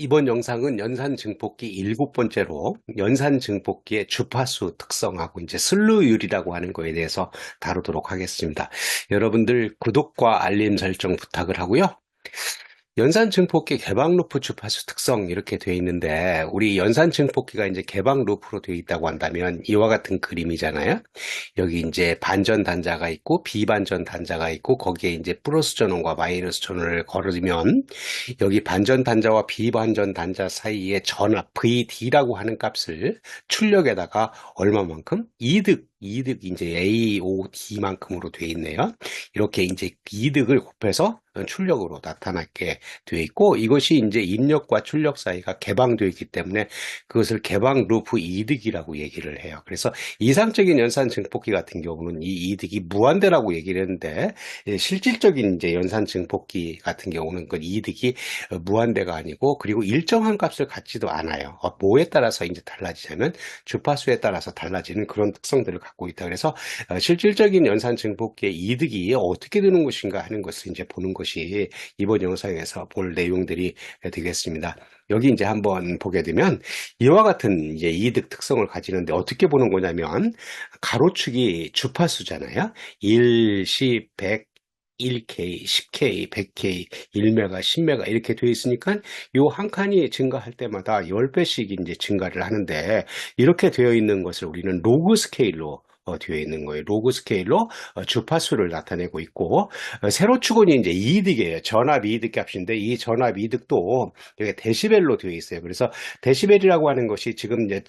이번 영상은 연산 증폭기 일곱 번째로 연산 증폭기의 주파수 특성하고 이제 슬루율이라고 하는 거에 대해서 다루도록 하겠습니다. 여러분들 구독과 알림 설정 부탁을 하고요. 연산 증폭기 개방 루프 주파수 특성 이렇게 되어 있는데, 우리 연산 증폭기가 이제 개방 루프로 되어 있다고 한다면 이와 같은 그림이잖아요. 여기 이제 반전 단자가 있고 비반전 단자가 있고, 거기에 이제 플러스 전원과 마이너스 전원을 걸으면 여기 반전 단자와 비반전 단자 사이의 전압 VD라고 하는 값을 출력에다가 얼마만큼? 이득 이제 AOD만큼으로 되어 있네요. 이렇게 이제 이득을 곱해서 출력으로 나타나게 되어 있고, 이것이 이제 입력과 출력 사이가 개방되어 있기 때문에 그것을 개방 루프 이득이라고 얘기를 해요. 그래서 이상적인 연산 증폭기 같은 경우는 이 이득이 무한대라고 얘기를 했는데, 실질적인 이제 연산 증폭기 같은 경우는 그 이득이 무한대가 아니고, 그리고 일정한 값을 갖지도 않아요. 뭐에 따라서 이제 달라지냐면 주파수에 따라서 달라지는 그런 특성들을 갖고 있다. 그래서 실질적인 연산 증폭기의 이득이 어떻게 되는 것인가 하는 것을 이제 보는 것이 이번 영상에서 볼 내용들이 되겠습니다. 여기 이제 한번 보게 되면 이와 같은 이제 이득 특성을 가지는데, 어떻게 보는 거냐면 가로축이 주파수잖아요. 1, 10, 100, 1K, 10K, 100K, 1메가, 10메가 이렇게 되어 있으니까 요 한 칸이 증가할 때마다 10배씩 이제 증가를 하는데, 이렇게 되어 있는 것을 우리는 로그 스케일로 되어 있는 거예요. 로그 스케일로 주파수를 나타내고 있고, 세로 축은 이제 이득이에요. 전압 이득 값인데, 이 전압 이득도 여기 데시벨로 되어 있어요. 그래서 데시벨이라고 하는 것이 지금 이제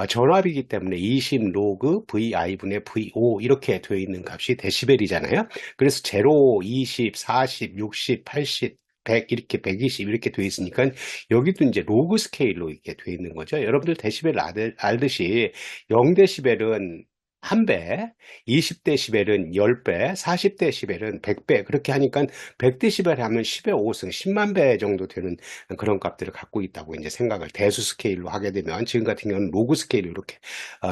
전압이기 때문에 20 로그 VI분의 VO 이렇게 되어 있는 값이 데시벨이잖아요. 그래서 0, 20, 40, 60, 80, 100 이렇게 120 이렇게 되어 있으니까 여기도 이제 로그 스케일로 이렇게 되어 있는 거죠. 여러분들 데시벨 알듯이 0데시벨은 1배, 20데시벨은 10배, 40데시벨은 100배, 그렇게 하니까 100데시벨 하면 10의 5승, 10만 배 정도 되는 그런 값들을 갖고 있다고 이제 생각을 대수 스케일로 하게 되면, 지금 같은 경우는 로그 스케일로 이렇게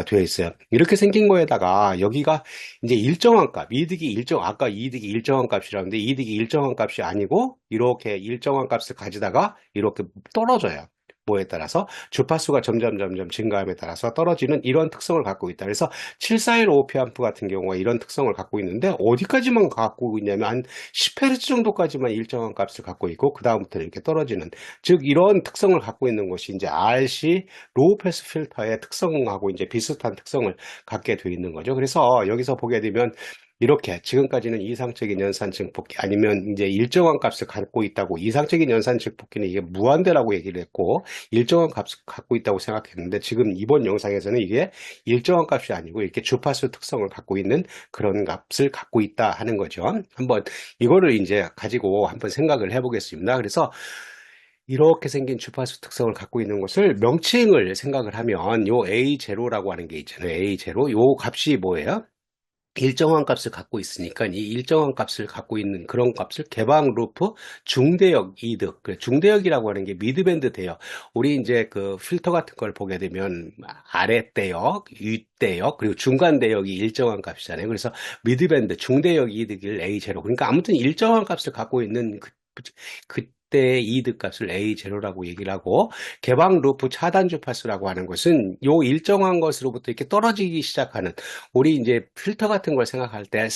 되어 있어요. 이렇게 생긴 거에다가 여기가 이제 일정한 값, 아까 이득이 일정한 값이라는데 이득이 일정한 값이 아니고 이렇게 일정한 값을 가지다가 이렇게 떨어져요. 뭐에 따라서 주파수가 점점 증가함에 따라서 떨어지는 이런 특성을 갖고 있다. 그래서 7415A 같은 경우가 이런 특성을 갖고 있는데, 어디까지만 갖고 있냐면 한 10Hz 정도까지만 일정한 값을 갖고 있고, 그 다음부터 이렇게 떨어지는, 즉 이런 특성을 갖고 있는 것이 이제 RC 로우 패스 필터의 특성하고 이제 비슷한 특성을 갖게 되어 있는 거죠. 그래서 여기서 보게 되면 이렇게 지금까지는 이상적인 연산 증폭기, 아니면 이제 일정한 값을 갖고 있다고, 이상적인 연산 증폭기는 이게 무한대라고 얘기를 했고 일정한 값을 갖고 있다고 생각했는데, 지금 이번 영상에서는 이게 일정한 값이 아니고 이렇게 주파수 특성을 갖고 있는 그런 값을 갖고 있다 하는 거죠. 한번 이거를 이제 가지고 한번 생각을 해보겠습니다. 그래서 이렇게 생긴 주파수 특성을 갖고 있는 것을 명칭을 생각을 하면, 요 A0라고 하는 게 있잖아요. A0, 요 값이 뭐예요? 일정한 값을 갖고 있으니까 이 일정한 값을 갖고 있는 그런 값을 개방 루프 중대역 이득, 중대역이라고 하는 게 미드밴드 대역. 우리 이제 그 필터 같은 걸 보게 되면 아래 대역, 위 대역, 그리고 중간 대역이 일정한 값이잖아요. 그래서 미드밴드 중대역 이득을 A0. 그러니까 아무튼 일정한 값을 갖고 있는 그때의 이득 값을 A0라고 얘기를 하고, 개방 루프 차단 주파수라고 하는 것은 요 일정한 것으로부터 이렇게 떨어지기 시작하는, 우리 이제 필터 같은 걸 생각할 때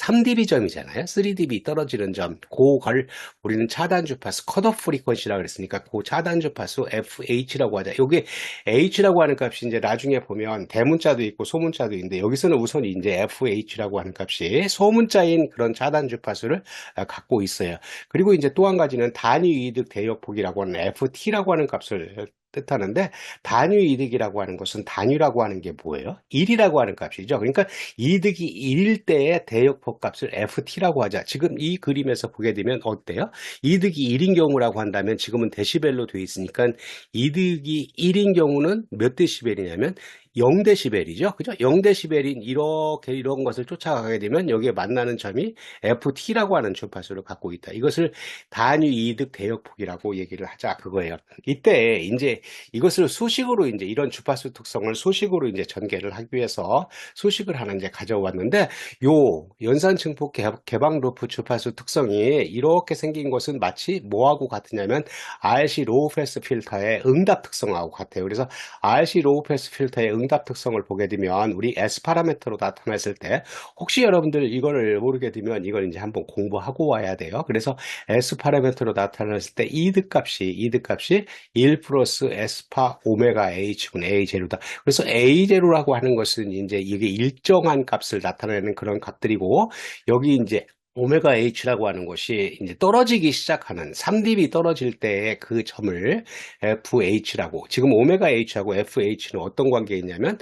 3dB 점이잖아요. 3dB 떨어지는 점, 그걸 우리는 차단 주파수, 컷오프 프리퀀시라고 그랬으니까 그 차단 주파수 FH라고 하자. 여기 H라고 하는 값이 이제 나중에 보면 대문자도 있고 소문자도 있는데, 여기서는 우선 이제 FH라고 하는 값이 소문자인 그런 차단 주파수를 갖고 있어요. 그리고 이제 또 한 가지는 단위 이득 대역폭이라고 하는 FT라고 하는 값을 뜻하는데, 단위 이득이라고 하는 것은, 단위라고 하는 게 뭐예요? 1이라고 하는 값이죠. 그러니까 이득이 1일 때의 대역폭 값을 FT라고 하자. 지금 이 그림에서 보게 되면 어때요? 이득이 1인 경우라고 한다면, 지금은 데시벨로 되어 있으니까 이득이 1인 경우는 몇 데시벨이냐면 0데시벨이죠. 그죠? 0데시벨인 이렇게 이런 것을 쫓아가게 되면 여기에 만나는 점이 FT라고 하는 주파수를 갖고 있다. 이것을 단위 이득 대역폭이라고 얘기를 하자 그거예요. 이때 이제 이것을 수식으로 이제 이런 주파수 특성을 수식으로 이제 전개를 하기 위해서 수식을 하나 이제 가져왔는데 요 연산 증폭 개방 루프 주파수 특성이 이렇게 생긴 것은 마치 뭐하고 같으냐면 RC 로우 패스 필터의 응답 특성하고 같아요. 그래서 RC 로우 패스 필터의 응답 특성을 보게 되면 우리 S 파라미터로 나타났을 때 혹시 여러분들 이거를 모르게 되면 이걸 이제 한번 공부하고 와야 돼요. 그래서 S 파라미터로 나타났을 때 이득값이 1 플러스 S파 오메가 H분의 A 제로다. 그래서 A 제로라고 하는 것은 이제 이게 일정한 값을 나타내는 그런 값들이고 여기 이제 오메가 H라고 하는 것이 이제 떨어지기 시작하는 3dB 떨어질 때의 그 점을 FH라고 지금 오메가 H하고 FH는 어떤 관계에 있냐면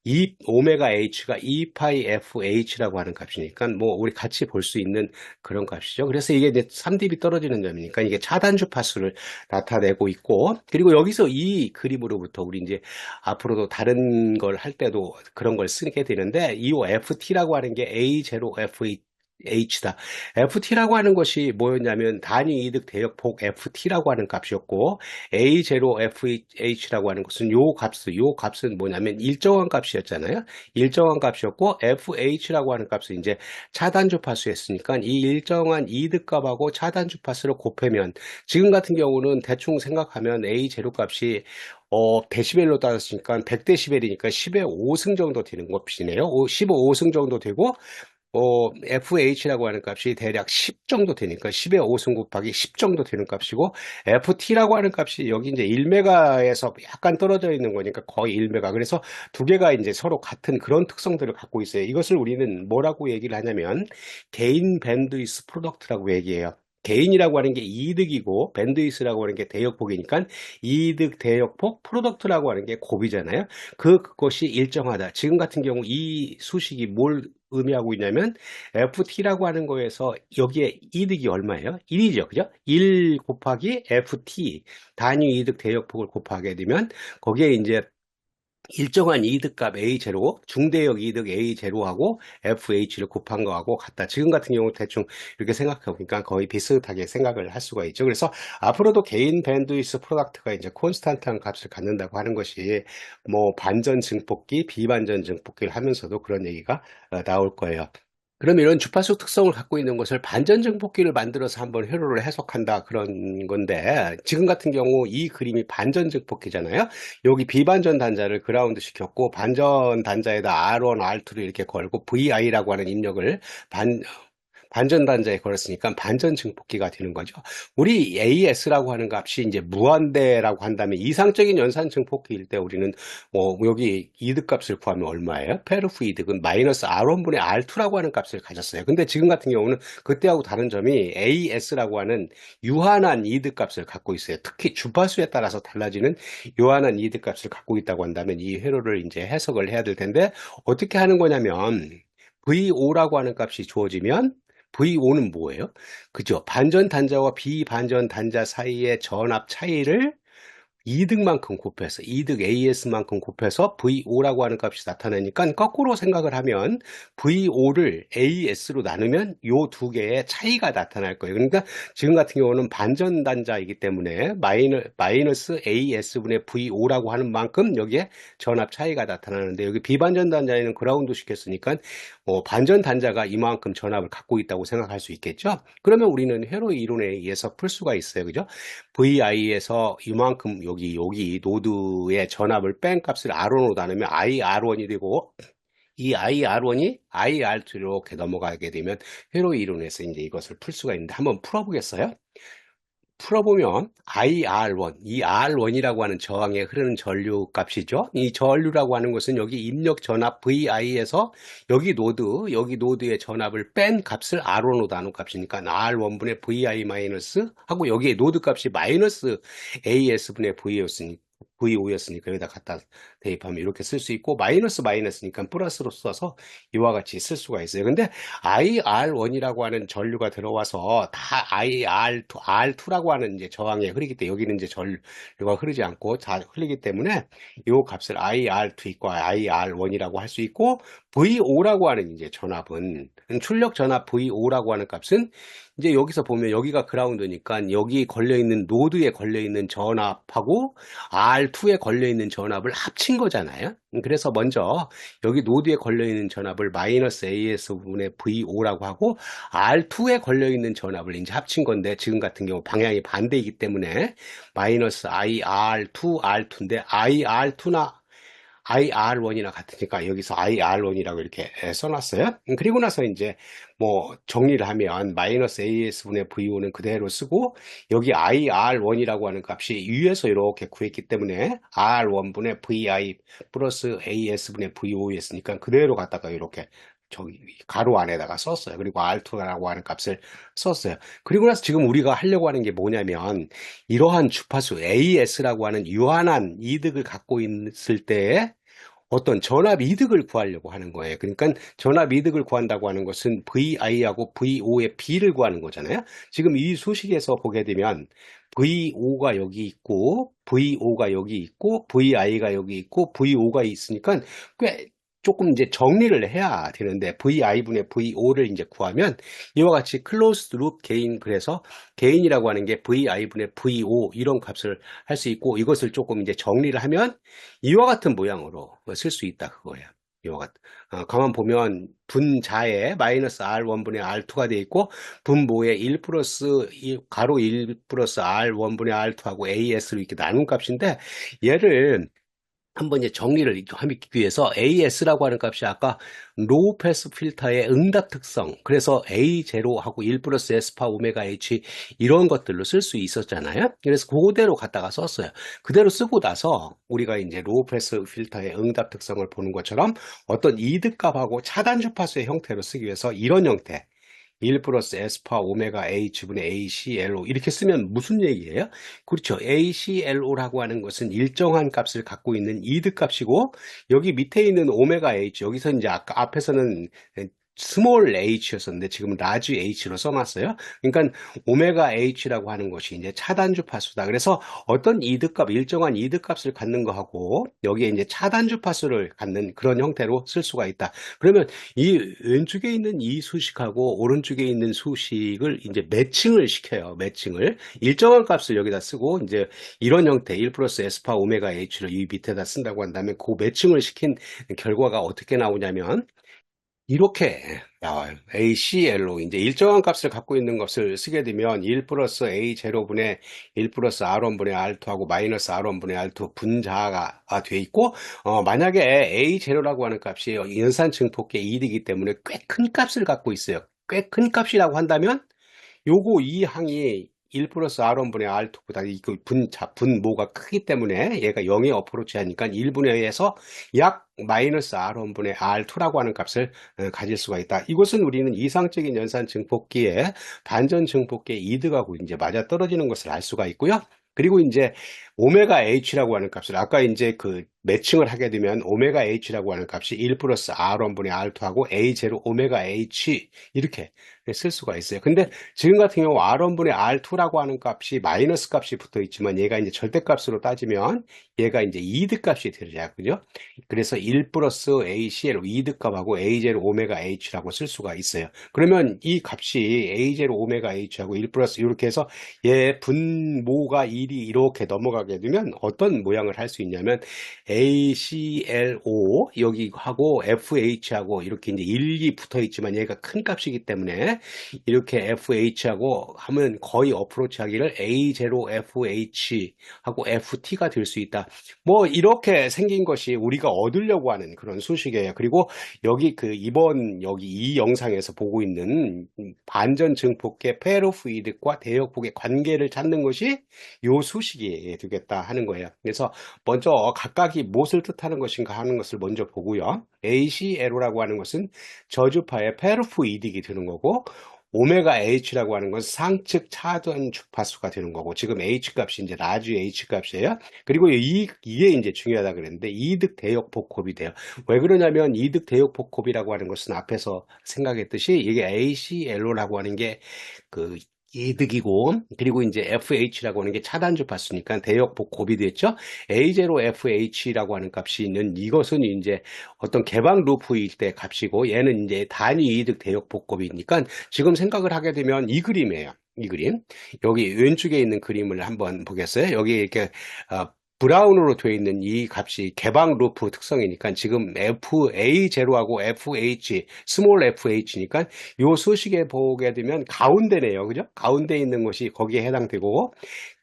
이 오메가 H가 2파이 FH라고 하는 값이니까 뭐 우리 같이 볼 수 있는 그런 값이죠. 그래서 이게 이제 3dB 떨어지는 점이니까 이게 차단 주파수를 나타내고 있고 그리고 여기서 이 그림으로부터 우리 이제 앞으로도 다른 걸 할 때도 그런 걸 쓰게 되는데 이 FT라고 하는 게 A0 FH다. FT라고 하는 것이 뭐였냐면 단위 이득 대역폭 FT라고 하는 값이었고 A0 FH라고 하는 것은 요 값은 뭐냐면 일정한 값이었잖아요. 일정한 값이었고 FH라고 하는 값은 이제 차단 주파수였으니까 이 일정한 이득 값하고 차단 주파수를 곱하면 지금 같은 경우는 대충 생각하면 A0 값이 데시벨로 따졌으니까 100데시벨이니까 10의 5승 정도 되는 값이네요. 15승 정도 되고 FH라고 하는 값이 대략 10 정도 되니까 10의 5승 곱하기 10 정도 되는 값이고 FT라고 하는 값이 여기 이제 1메가에서 약간 떨어져 있는 거니까 거의 1메가. 그래서 두 개가 이제 서로 같은 그런 특성들을 갖고 있어요. 이것을 우리는 뭐라고 얘기를 하냐면 개인 밴드위스 프로덕트라고 얘기해요. 개인이라고 하는 게 이득이고 밴드위스라고 하는 게 대역폭이니까 이득 대역폭 프로덕트라고 하는 게 곱이잖아요. 그것이 일정하다. 지금 같은 경우 이 수식이 뭘 의미하고 있냐면 FT라고 하는 거에서 여기에 이득이 얼마예요? 1이죠. 그죠? 1 곱하기 FT 단위 이득 대역폭을 곱하게 되면 거기에 이제 일정한 이득값 A0, 중대역 이득 A0하고 FH를 곱한 거하고 같다. 지금 같은 경우 대충 이렇게 생각해 보니까 거의 비슷하게 생각을 할 수가 있죠. 그래서 앞으로도 개인 밴드위스 프로덕트가 이제 콘스탄트한 값을 갖는다고 하는 것이 뭐 반전 증폭기, 비반전 증폭기를 하면서도 그런 얘기가 나올 거예요. 그럼 이런 주파수 특성을 갖고 있는 것을 반전증폭기를 만들어서 한번 회로를 해석한다 그런 건데 지금 같은 경우 이 그림이 반전증폭기잖아요. 여기 비반전 단자를 그라운드 시켰고 반전 단자에다 R1, R2를 이렇게 걸고 VI라고 하는 입력을 반전 단자에 걸었으니까 반전 증폭기가 되는 거죠. 우리 AS라고 하는 값이 이제 무한대라고 한다면 이상적인 연산 증폭기일 때 우리는 여기 이득 값을 구하면 얼마예요? 페르프 이득은 마이너스 R1분의 R2라고 하는 값을 가졌어요. 근데 지금 같은 경우는 그때하고 다른 점이 AS라고 하는 유한한 이득 값을 갖고 있어요. 특히 주파수에 따라서 달라지는 유한한 이득 값을 갖고 있다고 한다면 이 회로를 이제 해석을 해야 될 텐데 어떻게 하는 거냐면 VO라고 하는 값이 주어지면 VO는 뭐예요? 그죠? 반전 단자와 비반전 단자 사이의 전압 차이를 이득만큼 곱해서 이득 AS만큼 곱해서 VO라고 하는 값이 나타나니까 거꾸로 생각을 하면 VO를 AS로 나누면 요 두 개의 차이가 나타날 거예요. 그러니까 지금 같은 경우는 반전 단자이기 때문에 마이너스 AS분의 VO라고 하는 만큼 여기에 전압 차이가 나타나는데 여기 비반전 단자에는 그라운드 시켰으니까 반전 단자가 이만큼 전압을 갖고 있다고 생각할 수 있겠죠. 그러면 우리는 회로 이론에 의해서 풀 수가 있어요. 그죠? VI에서 이만큼 여기 노드의 전압을 뺀 값을 R1으로 나누면 IR1이 되고 이 IR1이 IR2로 이렇게 넘어가게 되면 회로 이론에서 이제 이것을 풀 수가 있는데 한번 풀어보겠어요? 풀어보면 IR1, 이 R1이라고 하는 저항에 흐르는 전류 값이죠. 이 전류라고 하는 것은 여기 입력 전압 VI에서 여기 노드의 전압을 뺀 값을 R1으로 나눈 값이니까 R1분의 VI 마이너스 하고 여기에 노드 값이 마이너스 AS분의 VO였으니까 여기다 갖다 대입하면 이렇게 쓸 수 있고, 마이너스니까 플러스로 써서 이와 같이 쓸 수가 있어요. 근데 IR1이라고 하는 전류가 들어와서 다 R2라고 하는 이제 저항에 흐르기 때문에 여기는 이제 전류가 흐르지 않고 다 흐르기 때문에 이 값을 IR2과 IR1이라고 할 수 있고, VO라고 하는 이제 전압은 출력 전압 VO라고 하는 값은 이제 여기서 보면 여기가 그라운드니까 여기 걸려있는 노드에 걸려있는 전압하고 R2에 걸려있는 전압을 합친 거잖아요. 그래서 먼저 여기 노드에 걸려있는 전압을 마이너스 AS분의 VO라고 하고 R2에 걸려있는 전압을 이제 합친 건데, 지금 같은 경우 방향이 반대이기 때문에 마이너스 IR2, R2인데 IR2나 IR1이나 같으니까 여기서 IR1이라고 이렇게 써놨어요. 그리고 나서 이제 뭐 정리를 하면 마이너스 AS분의 VO는 그대로 쓰고, 여기 IR1이라고 하는 값이 위에서 이렇게 구했기 때문에 R1분의 VI 플러스 AS분의 VO였으니까 그대로 갖다가 이렇게 저기 가로 안에다가 썼어요. 그리고 R2라고 하는 값을 썼어요. 그리고 나서 지금 우리가 하려고 하는 게 뭐냐면, 이러한 주파수 AS라고 하는 유한한 이득을 갖고 있을 때에 어떤 전압 이득을 구하려고 하는 거예요. 그러니까 전압 이득을 구한다고 하는 것은 VI하고 VO의 비를 구하는 거잖아요. 지금 이 수식에서 보게 되면 VO가 여기 있고 VO가 여기 있고 VI가 여기 있고 VO가 있으니까 꽤 조금 이제 정리를 해야 되는데, VI분의 VO를 이제 구하면 이와 같이 클로스드 룹 게인, 그래서 게인이라고 하는 게 VI분의 VO 이런 값을 할 수 있고, 이것을 조금 이제 정리를 하면 이와 같은 모양으로 쓸 수 있다 그거예요. 이와 같은. 가만 보면 분자에 마이너스 R1분의 R2가 되어 있고, 분모에 1 플러스 가로 1 플러스 R1분의 R2하고 AS로 이렇게 나눈 값인데, 얘를 한번 이제 정리를 하기 위해서 AS라고 하는 값이 아까 로우 패스 필터의 응답 특성, 그래서 A0하고 1 플러스 S파 오메가 H 이런 것들로 쓸 수 있었잖아요. 그래서 그대로 갖다가 썼어요. 그대로 쓰고 나서 우리가 이제 로우 패스 필터의 응답 특성을 보는 것처럼 어떤 이득값하고 차단 주파수의 형태로 쓰기 위해서 이런 형태, 1 플러스 S파 오메가 H분의 ACLO 이렇게 쓰면 무슨 얘기예요? 그렇죠. ACLO라고 하는 것은 일정한 값을 갖고 있는 이득값이고, 여기 밑에 있는 오메가 H, 여기서 이제 아까 앞에서는 스몰 h였었는데 지금은 라지 h로 써놨어요. 그러니까 오메가 h라고 하는 것이 이제 차단 주파수다. 그래서 어떤 이득값, 일정한 이득값을 갖는 거하고 여기에 이제 차단 주파수를 갖는 그런 형태로 쓸 수가 있다. 그러면 이 왼쪽에 있는 이 수식하고 오른쪽에 있는 수식을 이제 매칭을 시켜요. 매칭을 일정한 값을 여기다 쓰고, 이제 이런 형태 1 플러스 S파 오메가 H를 이 밑에다 쓴다고 한다면 그 매칭을 시킨 결과가 어떻게 나오냐면 이렇게 나와요. ACL로 이제 일정한 값을 갖고 있는 것을 쓰게 되면 1 플러스 A0분의 1 플러스 R1분의 R2하고 마이너스 R1분의 R2 분자가 돼 있고, 만약에 A0라고 하는 값이 연산 증폭계 1이기 때문에 꽤 큰 값을 갖고 있어요. 꽤 큰 값이라고 한다면 요거 이 항이 1 플러스 R1분의 R2보다 분모가 크기 때문에 얘가 0에 어프로치 하니까 1분의 1에서 약 마이너스 R1분의 R2라고 하는 값을 가질 수가 있다. 이것은 우리는 이상적인 연산 증폭기에 반전 증폭기의 이득하고 이제 맞아 떨어지는 것을 알 수가 있고요. 그리고 이제 오메가 H라고 하는 값을 아까 이제 그 매칭을 하게 되면 오메가 H라고 하는 값이 1 플러스 R1분의 R2하고 A0 오메가 H 이렇게 쓸 수가 있어요. 근데 지금 같은 경우 R1분의 R2라고 하는 값이 마이너스 값이 붙어 있지만 얘가 이제 절대값으로 따지면 얘가 이제 이득값이 되죠. 그죠? 그래서 1 플러스 ACL 이득값하고 A0 오메가 H라고 쓸 수가 있어요. 그러면 이 값이 A0 오메가 H하고 1 플러스 이렇게 해서 얘 분모가 1이 이렇게 넘어가게 되면 어떤 모양을 할 수 있냐면 ACLO 여기하고 FH하고 이렇게 이제 1이 붙어 있지만 얘가 큰 값이기 때문에 이렇게 FH하고 하면 거의 어프로치 하기를 A0FH 하고 FT가 될 수 있다. 뭐 이렇게 생긴 것이 우리가 얻으려고 하는 그런 수식이에요. 그리고 여기 그 이번 여기 이 영상에서 보고 있는 반전 증폭계 페로프 이득과 대역폭의 관계를 찾는 것이 요 수식이 되겠다 하는 거예요. 그래서 먼저 각각이 무엇을 뜻하는 것인가 하는 것을 먼저 보고요. ACLO라고 하는 것은 저주파의 페로프 이득이 되는 거고, 오메가 H라고 하는 건 상측 차단 주파수가 되는 거고, 지금 H 값이 이제 라지 H 값이에요. 그리고 이게 이제 중요하다 그랬는데, 이득 대역 복합이 돼요. 왜 그러냐면, 이득 대역 복합이라고 하는 것은 앞에서 생각했듯이, 이게 ACLO라고 하는 게 그 이득이고, 그리고 이제 FH라고 하는 게 차단 주파수니까 대역 복합이 됐죠. A0FH라고 하는 값이 있는 이것은 이제 어떤 개방 루프일 때 값이고, 얘는 이제 단위 이득 대역 복합이니까 지금 생각을 하게 되면 이 그림이에요. 이 그림. 여기 왼쪽에 있는 그림을 한번 보겠어요. 여기 이렇게 브라운으로 되어 있는 이 값이 개방 루프 특성이니까 지금 FA0하고 FH, 스몰 FH니까 요 수식에 보게 되면 가운데네요. 그죠? 가운데 있는 것이 거기에 해당되고,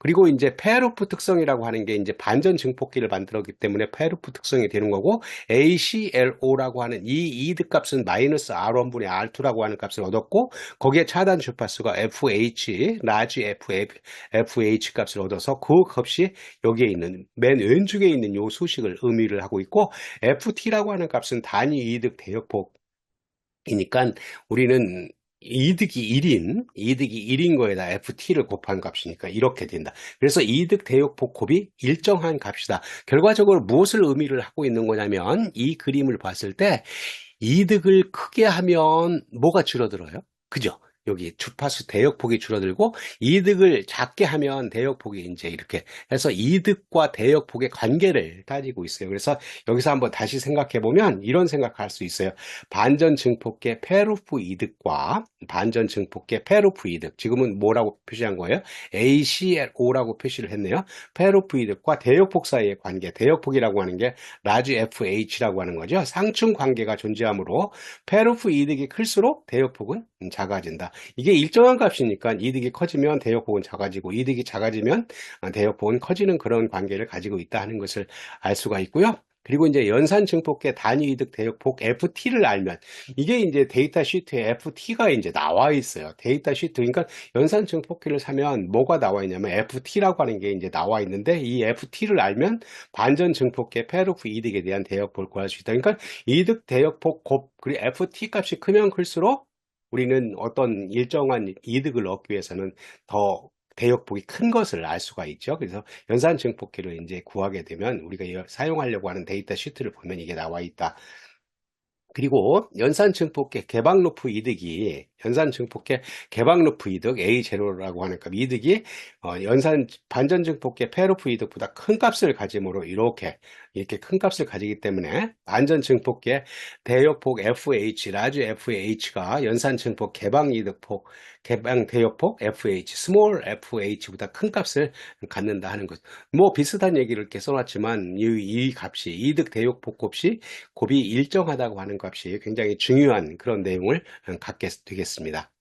그리고 이제 페루프 특성이라고 하는 게 이제 반전 증폭기를 만들었기 때문에 페루프 특성이 되는 거고, ACLO라고 하는 이 이득 값은 마이너스 R1분의 R2라고 하는 값을 얻었고, 거기에 차단 주파수가 FH, 라지 FH 값을 얻어서 그 값이 여기에 있는 맨 왼쪽에 있는 요 수식을 의미를 하고 있고, FT라고 하는 값은 단위 이득 대역폭이니까 우리는 이득이 1인 거에다 FT를 곱한 값이니까 이렇게 된다. 그래서 이득 대역 복합이 일정한 값이다. 결과적으로 무엇을 의미를 하고 있는 거냐면, 이 그림을 봤을 때 이득을 크게 하면 뭐가 줄어들어요? 그죠? 여기 주파수 대역폭이 줄어들고, 이득을 작게 하면 대역폭이 이제 이렇게 해서 이득과 대역폭의 관계를 따지고 있어요. 그래서 여기서 한번 다시 생각해 보면 이런 생각할 수 있어요. 반전 증폭계 페루프 이득과 반전 증폭계 페루프 이득, 지금은 뭐라고 표시한 거예요? ACLO라고 표시를 했네요. 페루프 이득과 대역폭 사이의 관계, 대역폭이라고 하는 게 라지 FH라고 하는 거죠. 상충 관계가 존재하므로 페루프 이득이 클수록 대역폭은 작아진다. 이게 일정한 값이니까 이득이 커지면 대역폭은 작아지고, 이득이 작아지면 대역폭은 커지는 그런 관계를 가지고 있다 하는 것을 알 수가 있고요. 그리고 이제 연산 증폭계 단위 이득 대역폭 FT를 알면, 이게 이제 데이터 시트에 FT가 이제 나와 있어요. 데이터 시트, 그러니까 연산 증폭기를 사면 뭐가 나와 있냐면 FT라고 하는 게 이제 나와 있는데, 이 FT를 알면 반전 증폭계 페루프 이득에 대한 대역폭을 구할 수 있다. 그러니까 이득 대역폭 곱, 그리고 FT 값이 크면 클수록 우리는 어떤 일정한 이득을 얻기 위해서는 더 대역폭이 큰 것을 알 수가 있죠. 그래서 연산 증폭기를 이제 구하게 되면 우리가 사용하려고 하는 데이터 시트를 보면 이게 나와 있다. 그리고 연산 증폭계 개방 루프 이득이, 연산 증폭계 개방 루프 이득 A0라고 하는 값 이득이 연산 반전 증폭계 페루프 이득보다 큰 값을 가짐으로 이렇게 큰 값을 가지기 때문에 반전 증폭계 대역폭 FH, 라지 FH가 연산 증폭 개방 이득폭, 개방 대역폭 FH, 스몰 FH보다 큰 값을 갖는다 하는 것. 뭐 비슷한 얘기를 이렇게 써놨지만, 이 값이 이득 대역폭 곱이 일정하다고 하는 값이 굉장히 중요한 그런 내용을 갖게 되겠습니다.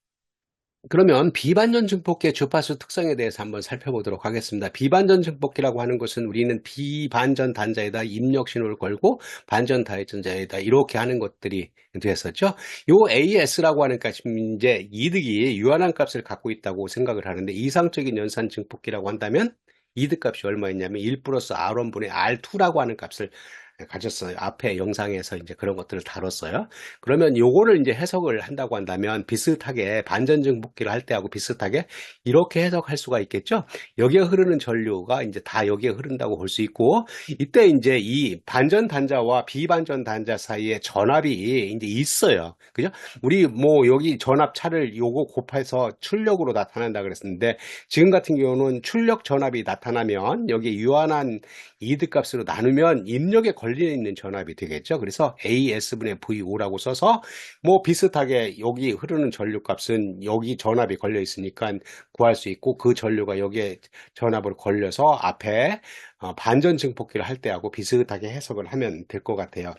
그러면 비반전 증폭기의 주파수 특성에 대해서 한번 살펴보도록 하겠습니다. 비반전 증폭기라고 하는 것은 우리는 비반전 단자에다 입력 신호를 걸고 반전 단자에다 이렇게 하는 것들이 됐었죠. 요 AS라고 하는 값이 이제 이득이 유한한 값을 갖고 있다고 생각을 하는데, 이상적인 연산 증폭기라고 한다면 이득 값이 얼마였냐면 1 플러스 R1분의 R2라고 하는 값을 가졌어요. 앞에 영상에서 이제 그런 것들을 다뤘어요. 그러면 요거를 이제 해석을 한다고 한다면 비슷하게 반전 증폭기를 할 때하고 비슷하게 이렇게 해석할 수가 있겠죠. 여기에 흐르는 전류가 이제 다 여기에 흐른다고 볼 수 있고, 이때 이제 이 반전 단자와 비반전 단자 사이에 전압이 이제 있어요. 그죠? 우리 뭐 여기 전압차를 요거 곱해서 출력으로 나타난다 그랬었는데, 지금 같은 경우는 출력 전압이 나타나면 여기 유한한 이득 값으로 나누면 입력에 걸려 있는 전압이 되겠죠. 그래서 AS분의 VO라고 써서 뭐 비슷하게 여기 흐르는 전류 값은 여기 전압이 걸려 있으니까 구할 수 있고, 그 전류가 여기에 전압으로 걸려서 앞에 반전 증폭기를 할 때하고 비슷하게 해석을 하면 될 것 같아요.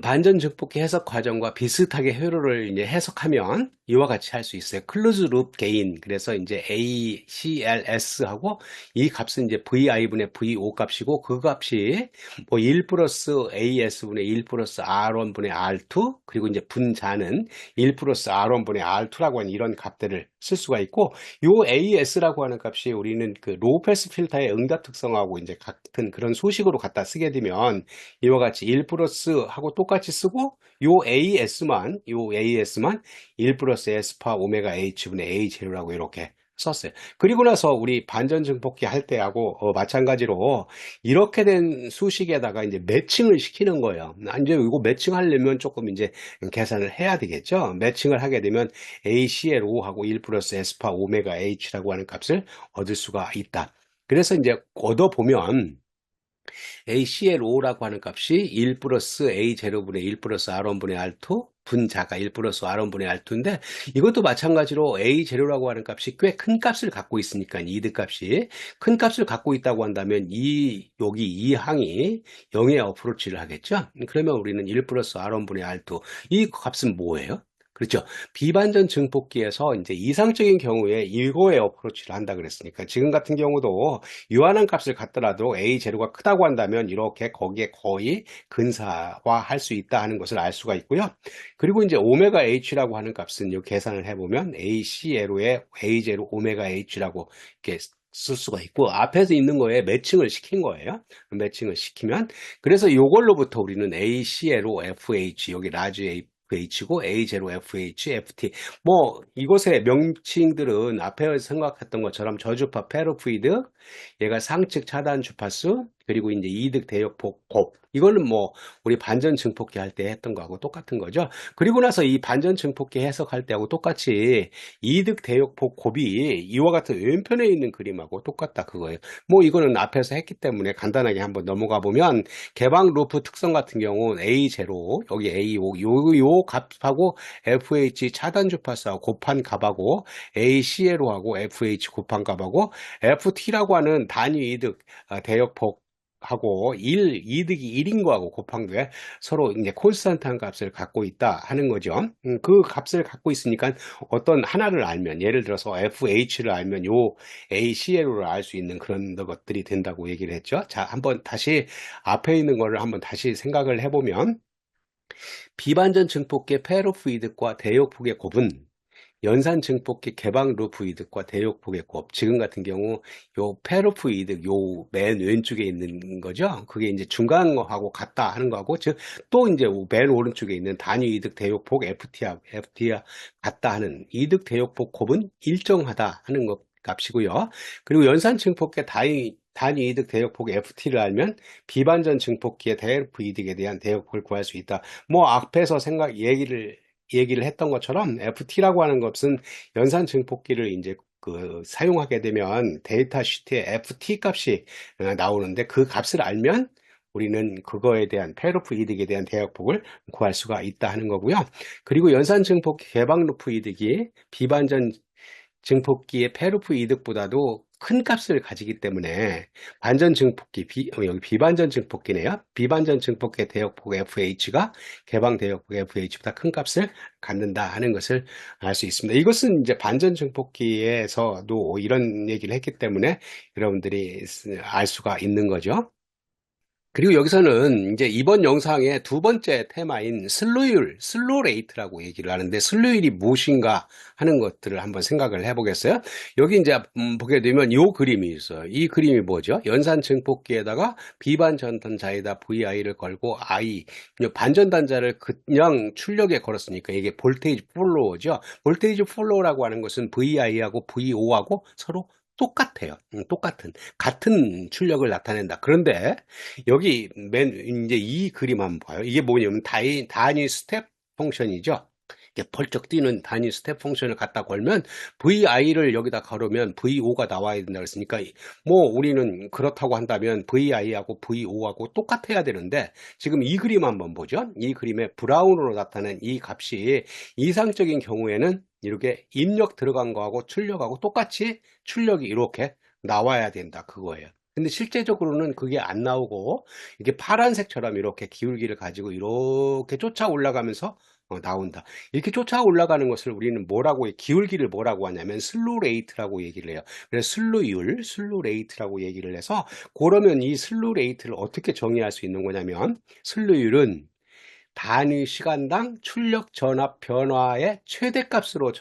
반전 증폭기 해석 과정과 비슷하게 회로를 이제 해석하면 이와 같이 할 수 있어요. 클로즈 룹 게인. 그래서 이제 ACLS하고 이 값은 이제 VI분의 VO 값이고, 그 값이 뭐 1 플러스 AS분의 1 플러스 R1분의 R2, 그리고 이제 분자는 1 플러스 R1분의 R2라고 하는 이런 값들을 쓸 수가 있고, 요 AS라고 하는 값이 우리는 그 로우 패스 필터의 응답 특성하고 이제 같은 그런 소식으로 갖다 쓰게 되면 이와 같이 1 플러스 하고 똑같이 쓰고, 요 AS만 1 플러스 S파 오메가 H분의 A 제로라고 이렇게 썼어요. 그리고 나서 우리 반전 증폭기 할 때하고 마찬가지로 이렇게 된 수식에다가 이제 매칭을 시키는 거예요. 이제 이거 매칭하려면 조금 이제 계산을 해야 되겠죠. 매칭을 하게 되면 ACLO하고 1 플러스 S파 오메가 H라고 하는 값을 얻을 수가 있다. 그래서 이제 얻어보면 ACLO라고 하는 값이 1 플러스 A0분의 1 플러스 R1분의 R2 분자가 1 플러스 R1분의 R2인데, 이것도 마찬가지로 A0라고 하는 값이 꽤 큰 값을 갖고 있으니까, 이득 값이 큰 값을 갖고 있다고 한다면 여기 이 항이 0에 어프로치를 하겠죠. 그러면 우리는 1 플러스 R1분의 R2, 이 값은 뭐예요? 그렇죠. 비반전 증폭기에서 이제 이상적인 경우에 이거에 어프로치를 한다 그랬으니까, 지금 같은 경우도 유한한 값을 갖더라도 A 제로가 크다고 한다면 이렇게 거기에 거의 근사화할 수 있다 하는 것을 알 수가 있고요. 그리고 이제 오메가 H라고 하는 값은 이 계산을 해보면 ACLO의 A 제로 오메가 H라고 이렇게 쓸 수가 있고, 앞에서 있는 거에 매칭을 시킨 거예요. 매칭을 시키면, 그래서 이걸로부터 우리는 ACLO FH, 여기 라지 FH고 A0 FH, FT, 뭐 이곳의 명칭들은 앞에 생각했던 것처럼 저주파 페로프이드, 얘가 상측 차단 주파수, 그리고 이제 이득 대역폭 곱, 이거는 뭐 우리 반전 증폭기 할 때 했던 거하고 똑같은 거죠. 그리고 나서 이 반전 증폭기 해석할 때하고 똑같이 이득 대역폭 곱이 이와 같은 왼편에 있는 그림하고 똑같다 그거예요. 뭐 이거는 앞에서 했기 때문에 간단하게 한번 넘어가 보면, 개방 루프 특성 같은 경우는 A0, 여기 A5, 요 값하고 FH 차단 주파수하고 곱한 값하고 ACLO하고 FH 곱한 값하고 FT라고 하는 단위 이득 대역폭 하고 이득이 1인 거하고 곱한 게 서로 이제 콘스탄트한 값을 갖고 있다 하는 거죠. 그 값을 갖고 있으니까 어떤 하나를 알면, 예를 들어서 FH를 알면 요 ACLO를 알 수 있는 그런 것들이 된다고 얘기를 했죠. 자, 한번 다시 앞에 있는 거를 한번 다시 생각을 해보면, 비반전 증폭기의 페로프 이득과 대역폭의 곱은 연산 증폭기 개방 루프 이득과 대역폭의 곱, 지금 같은 경우 요 페로프 이득 요 맨 왼쪽에 있는 거죠. 그게 이제 중간 거하고 같다 하는 거하고, 즉 또 이제 맨 오른쪽에 있는 단위 이득 대역폭 FT와 같다 하는 이득 대역폭 곱은 일정하다 하는 것 값이고요. 그리고 연산 증폭기 단위 이득 대역폭 FT를 알면 비반전 증폭기의 대역폭 이득에 대한 대역폭을 구할 수 있다. 뭐 앞에서 얘기를 했던 것처럼 FT라고 하는 것은 연산 증폭기를 이제 사용하게 되면 데이터 시트에 FT 값이 나오는데, 그 값을 알면 우리는 그거에 대한 페로프 이득에 대한 대역폭을 구할 수가 있다 하는 거고요. 그리고 연산 증폭기 개방 루프 이득이 비반전 증폭기의 페루프 이득보다도 큰 값을 가지기 때문에 반전 증폭기, 여기 비반전 증폭기네요. 비반전 증폭기의 대역폭 FH가 개방 대역폭 FH보다 큰 값을 갖는다 하는 것을 알 수 있습니다. 이것은 이제 반전 증폭기에서도 이런 얘기를 했기 때문에 여러분들이 알 수가 있는 거죠. 그리고 여기서는 이제 이번 영상의 두 번째 테마인 슬로율, 슬로 레이트라고 얘기를 하는데, 슬로율이 무엇인가 하는 것들을 한번 생각을 해보겠어요. 여기 이제 보게 되면 이 그림이 있어요. 이 그림이 뭐죠? 연산 증폭기에다가 비반전단자에다 VI를 걸고 반전단자를 그냥 출력에 걸었으니까 이게 볼테이지 폴로우죠. 볼테이지 폴로우라고 하는 것은 VI하고 VO하고 서로 똑같아요. 같은 출력을 나타낸다. 그런데 여기 이제 이 그림 한번 봐요. 이게 뭐냐면 단위 스텝 펑션이죠. 이렇게 펄쩍 뛰는 단위 스텝 펑션을 갖다 걸면 VI를 여기다 걸으면 VO가 나와야 된다 그랬으니까, 뭐 우리는 그렇다고 한다면 VI하고 VO하고 똑같아야 되는데, 지금 이 그림 한번 보죠. 이 그림에 브라운으로 나타낸 이 값이 이상적인 경우에는 이렇게 입력 들어간 거하고 출력하고 똑같이 출력이 이렇게 나와야 된다 그거예요. 근데 실제적으로는 그게 안 나오고 이게 파란색처럼 이렇게 기울기를 가지고 이렇게 쫓아 올라가면서 나온다. 이렇게 쫓아 올라가는 것을 우리는 기울기를 뭐라고 하냐면 슬로 레이트라고 얘기를 해요. 그래서 슬로 레이트라고 얘기를 해서, 그러면 이 슬로 레이트를 어떻게 정의할 수 있는 거냐면, 슬로율은 단위 시간당 출력 전압 변화의 최대값으로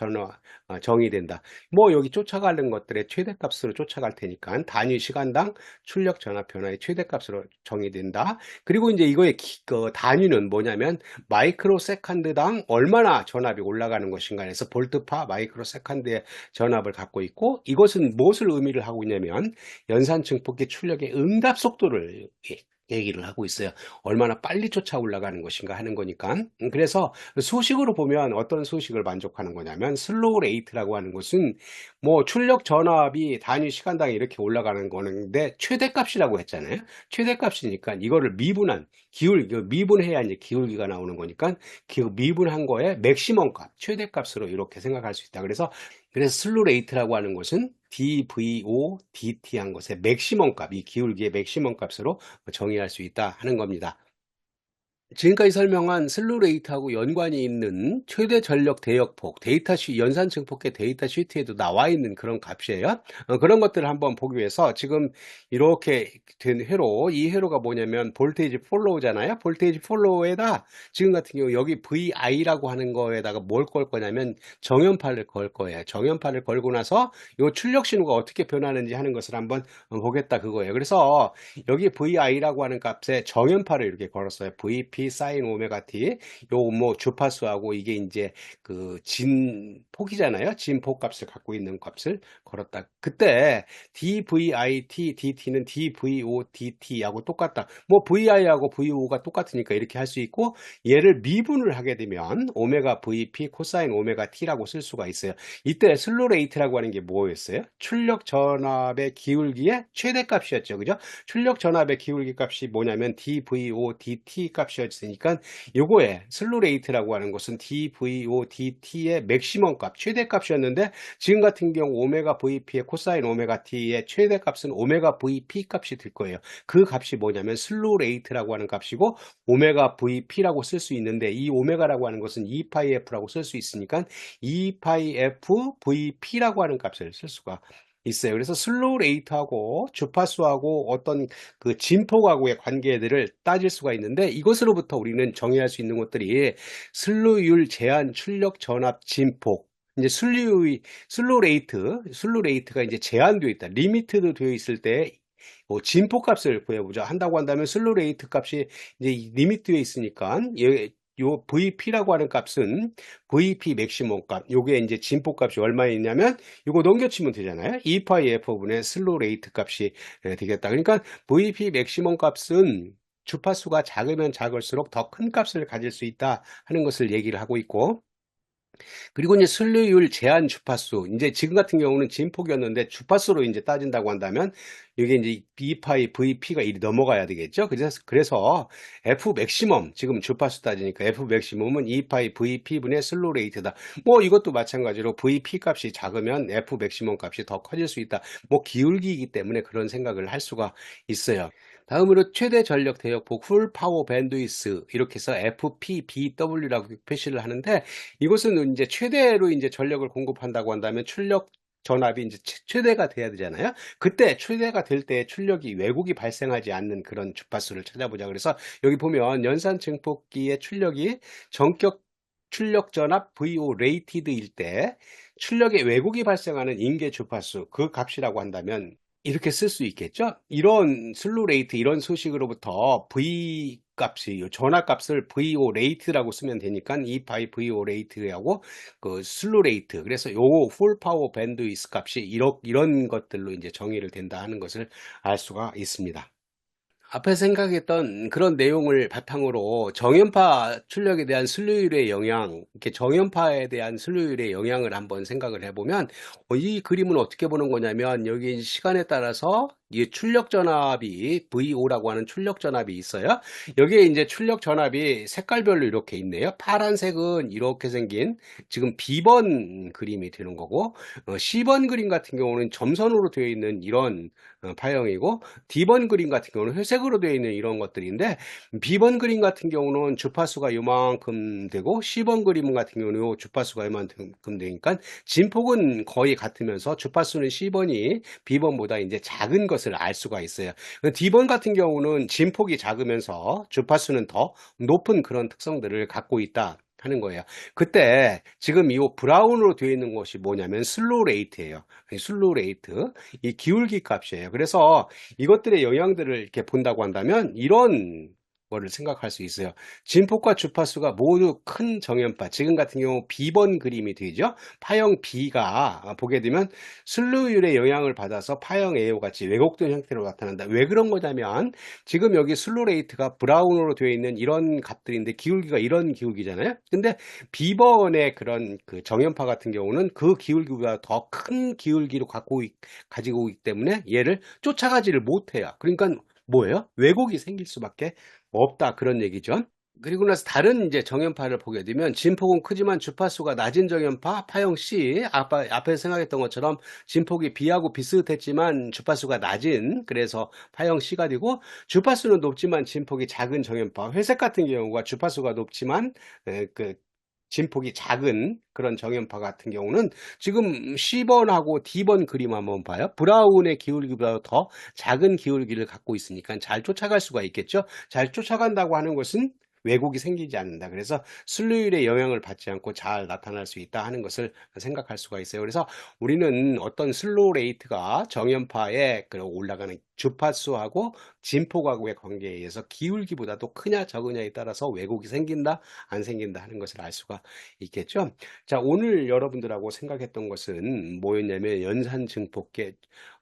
정의된다. 뭐 여기 쫓아가는 것들의 최대값으로 쫓아갈 테니까 단위 시간당 출력 전압 변화의 최대값으로 정의된다. 그리고 이제 이거의 그 단위는 뭐냐면 마이크로 세컨드당 얼마나 전압이 올라가는 것인가 해서 볼트파 마이크로 세컨드의 전압을 갖고 있고, 이것은 무엇을 의미를 하고 있냐면 연산 증폭기 출력의 응답 속도를 얘기를 하고 있어요. 얼마나 빨리 쫓아 올라가는 것인가 하는 거니까. 그래서 수식으로 보면 어떤 수식을 만족하는 거냐면 슬로우 레이트라고 하는 것은 뭐 출력 전압이 단위 시간당에 이렇게 올라가는 거는데 최대값이라고 했잖아요. 최대값이니까 이거를 미분한 미분해야 이제 기울기가 나오는 거니까 미분한 거에 맥시멈 값, 최대값으로 이렇게 생각할 수 있다. 그래서 슬루 레이트라고 하는 것은 DVO, DT 한 것의 맥시멈 값, 이 기울기의 맥시멈 값으로 정의할 수 있다 하는 겁니다. 지금까지 설명한 슬루 레이트하고 연관이 있는 최대 전력 대역폭, 연산 증폭계 데이터 시트에도 나와 있는 그런 값이에요. 그런 것들을 한번 보기 위해서 지금 이렇게 된 회로, 이 회로가 뭐냐면 볼테이지 폴로우잖아요. 볼테이지 폴로우에다 지금 같은 경우 여기 VI라고 하는 거에다가 뭘 걸 거냐면 정연파를 걸 거예요. 정연파를 걸고 나서 이 출력 신호가 어떻게 변하는지 하는 것을 한번 보겠다 그거예요. 그래서 여기 VI라고 하는 값에 정연파를 이렇게 걸었어요. VP 사인 오메가 T. 요 뭐 주파수하고 이게 이제 그 진폭이잖아요. 진폭 값을 갖고 있는 값을 걸었다. 그때 DVIT, DT는 DVO, DT하고 똑같다. 뭐 VI하고 VO가 똑같으니까 이렇게 할 수 있고, 얘를 미분을 하게 되면 오메가 VP 코사인 오메가 T라고 쓸 수가 있어요. 이때 슬로 레이트라고 하는 게 뭐였어요? 출력 전압의 기울기의 최대값이었죠. 그죠? 출력 전압의 기울기 값이 뭐냐면 DVO, DT 값이었으니까 요거에 슬루 레이트라고 하는 것은 DVO, DT의 맥시멈 값, 최대값이었는데 지금 같은 경우 오메가 VP의 코사인 오메가 T의 최대값은 오메가 VP 값이 될 거예요. 그 값이 뭐냐면 슬루 레이트라고 하는 값이고 오메가 VP라고 쓸 수 있는데, 이 오메가라고 하는 것은 2파이F라고 쓸 수 있으니까 2파이F VP라고 하는 값을 쓸 수가 있어요. 그래서 슬로우 레이트하고 주파수하고 어떤 그 진폭하고의 관계들을 따질 수가 있는데, 이것으로부터 우리는 정의할 수 있는 것들이 슬로율 제한 출력 전압 진폭, 이제 슬로 레이트가 이제 제한되어 있다. 리미트도 되어 있을 때 진폭 값을 구해보자 한다고 한다면 슬로 레이트 값이 이제 리미트에 있으니까 요 VP라고 하는 값은 VP 맥시멈 값, 요게 이제 진폭 값이 얼마였냐면 이거 넘겨치면 되잖아요. 2파이 F분의 슬로 레이트 값이 되겠다. 그러니까 VP 맥시멈 값은 주파수가 작으면 작을수록 더 큰 값을 가질 수 있다 하는 것을 얘기를 하고 있고, 그리고 이제 순류율 제한 주파수, 이제 지금 같은 경우는 진폭이었는데 주파수로 이제 따진다고 한다면 이게 이제 B 파이 VP가 1이 넘어가야 되겠죠. 그래서 F 맥시멈, 지금 주파수 따지니까 F 맥시멈은 2파이 VP분의 슬로 레이트다. 뭐 이것도 마찬가지로 VP 값이 작으면 F 맥시멈 값이 더 커질 수 있다. 뭐 기울기이기 때문에 그런 생각을 할 수가 있어요. 다음으로 최대 전력 대역폭 풀 파워 밴드위스, 이렇게 해서 FPBW라고 표시를 하는데, 이것은 이제 최대로 이제 전력을 공급한다고 한다면 출력 전압이 이제 최대가 돼야 되잖아요. 그때 최대가 될 때 출력이 왜곡이 발생하지 않는 그런 주파수를 찾아보자. 그래서 여기 보면 연산 증폭기의 출력이 전격 출력 전압 VO 레이티드일 때 출력에 왜곡이 발생하는 임계 주파수, 그 값이라고 한다면 이렇게 쓸 수 있겠죠. 이런 슬루 레이트, 이런 소식으로부터 V 값이, 전압 값을 VO 레이트라고 쓰면 되니까 2파이 VO 레이트하고 그 슬루 레이트, 그래서 요거 풀 파워 밴드위스 값이 이런 것들로 이제 정의를 된다 하는 것을 알 수가 있습니다. 앞에 생각했던 그런 내용을 바탕으로 정연파 출력에 대한 슬로율의 영향, 이렇게 정연파에 대한 슬로율의 영향을 한번 생각을 해보면, 이 그림은 어떻게 보는 거냐면, 여기 시간에 따라서 이 출력 전압이 VO라고 하는 출력 전압이 있어요. 여기에 이제 출력 전압이 색깔별로 이렇게 있네요. 파란색은 이렇게 생긴 지금 B번 그림이 되는 거고, C번 그림 같은 경우는 점선으로 되어 있는 이런 파형이고, D번 그림 같은 경우는 회색으로 되어 있는 이런 것들인데, B번 그림 같은 경우는 주파수가 요만큼 되고, C번 그림 같은 경우는 요 주파수가 요만큼 되니까 진폭은 거의 같으면서 주파수는 C번이 B번보다 이제 작은 것 것을 알 수가 있어요. D번 같은 경우는 진폭이 작으면서 주파수는 더 높은 그런 특성들을 갖고 있다 하는 거예요. 그때 지금 이 브라운으로 되어 있는 것이 뭐냐면 슬로우 레이트예요. 슬로우 레이트, 이 기울기 값이에요. 그래서 이것들의 영향들을 이렇게 본다고 한다면 이런 거를 생각할 수 있어요. 진폭과 주파수가 모두 큰 정연파, 지금 같은 경우 B번 그림이 되죠. 파형 B가 보게 되면 슬로율의 영향을 받아서 파형 A와 같이 왜곡된 형태로 나타난다. 왜 그런 거냐면 지금 여기 슬로우 레이트가 브라운으로 되어 있는 이런 값들인데 기울기가 이런 기울기잖아요. 근데 B번의 그런 그 정연파 같은 경우는 그 기울기보다 더 큰 기울기로 가지고 있기 때문에 얘를 쫓아가지를 못해요. 그러니까 뭐예요? 왜곡이 생길 수밖에 없다, 그런 얘기죠. 그리고 나서 다른 이제 정연파를 보게 되면 진폭은 크지만 주파수가 낮은 정연파 파형 C, 앞에 생각했던 것처럼 진폭이 B하고 비슷했지만 주파수가 낮은, 그래서 파형 C가 되고, 주파수는 높지만 진폭이 작은 정연파 회색 같은 경우가 주파수가 높지만 그 진폭이 작은 그런 정연파 같은 경우는 지금 C번하고 D번 그림 한번 봐요. 브라운의 기울기보다 더 작은 기울기를 갖고 있으니까 잘 쫓아갈 수가 있겠죠. 잘 쫓아간다고 하는 것은 왜곡이 생기지 않는다. 그래서 슬로율의 영향을 받지 않고 잘 나타날 수 있다 하는 것을 생각할 수가 있어요. 그래서 우리는 어떤 슬로우 레이트가 정연파에 올라가는 주파수하고 진폭하고의 관계에 의해서 기울기보다도 크냐 적으냐에 따라서 왜곡이 생긴다 안 생긴다 하는 것을 알 수가 있겠죠. 자, 오늘 여러분들하고 생각했던 것은 뭐였냐면 연산 증폭계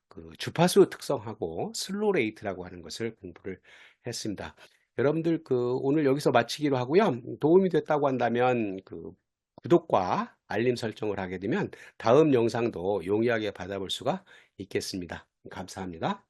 그 주파수 특성하고 슬로우 레이트라고 하는 것을 공부를 했습니다. 여러분들 오늘 여기서 마치기로 하고요. 도움이 됐다고 한다면 구독과 알림 설정을 하게 되면 다음 영상도 용이하게 받아볼 수가 있겠습니다. 감사합니다.